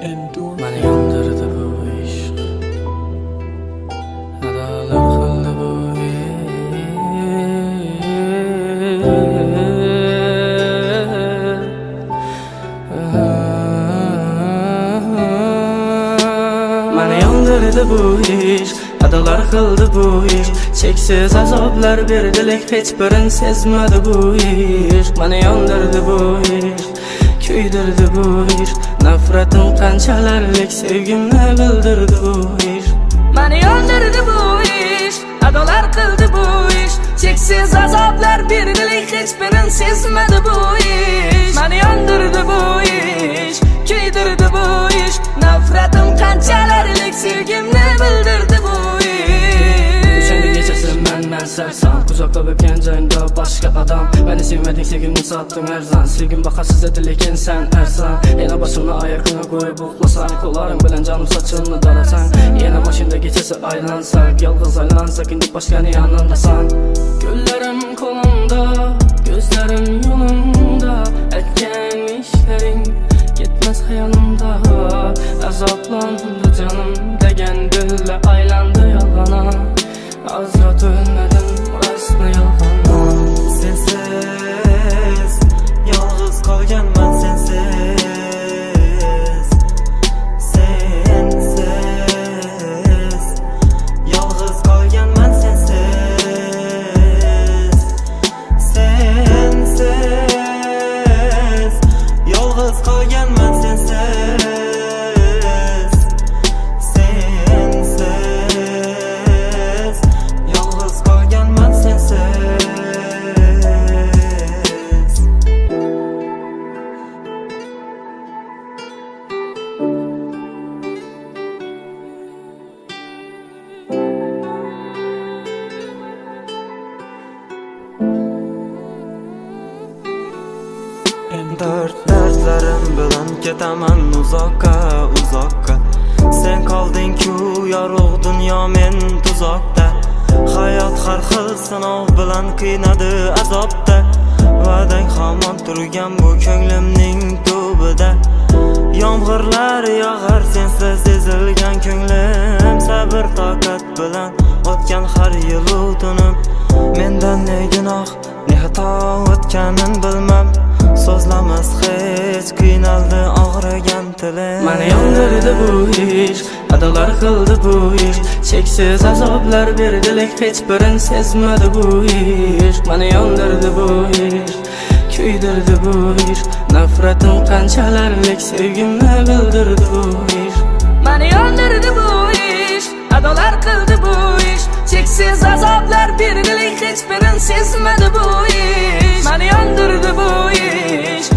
Mani yondirdi bu ishq, adolar qildi bu Mani yondirdi bu ishq, adolar qildi bu ishq. Cheksiz azoblar berdi, lek hech birin sezmadi bu ishq. Mani yondirdi bu ishq, kuydirdi bu ishq. Nafratim qanchalarlik sevgimni bildirdi bu ishq. Mani yondirdi bu ishq, adolar qildi bu ishq. Cheksiz azoblar berdi, lek hech birin sezmadi bu ishq. Mani yondirdi bu ishq, kuydirdi bu ishq. Nafratim qanchalarlik sevgimni bildirdi bu ishq. O'shanda kechasi men sarson, uzoqda o'tgan joyimda boshqa odam. Meni sevmading, sevgimni sotding arzon. Sevgim baqasiz edi, lekin sen arson. Yana boshimni oyoqqa qo'yib uxlasang, qo'llaring bilan jonim sochimni darasang. Yana mashina kechasi aylansak, yolg'iz aylansak, endi boshqani yonimdasan. Ko'llarim qo'limda, ko'zlarim yo'limda, aytgan ishlaring ketmas xayolimda. Azoblandi jonim degan dilla aylandi yolg'ona. Azrat o'lmadim, rostni yolg'ona. Sensiz yolg'iz qolganman, sensiz. Sensiz yolg'iz qolganman, sensiz. Sensiz yolg'iz qolganman, sensiz. Sensiz yolg'iz qolganman, sensiz. Dardlarim bilan ketaman uzoqqa, uzoqqa. Sen qolding-ku yorug' dunyo, men tuzoqda. Hayot har xil sinov bilan qiynadi azobda. Va'dang hamon turgan bu ko'nglimning tubida. Yomg'irlar yog'ar sensiz ezilgan ko'nglim. Sabr toqat bilan o'tgan har yil tunim. Mendan ne gunoh, ne xato o'tganin bilmam. So'zlamas hech qiynaldi og'rigan tilim. Mani yondirdi bu ishq, adolar qildi bu ishq. Cheksiz azoblar berdi, lek hech birin sezmadi bu ishq. Mani yondirdi bu ishq, kuydirdi bu ishq. Nafratim qanchalarlik sevgimni bildirdi bu ishq. Mani yondirdi bu ishq, adolar qildi bu ishq. Cheksiz azoblar berdi, lek hech birin sezmadi bu ishq. Mani yondirdi bu ishq,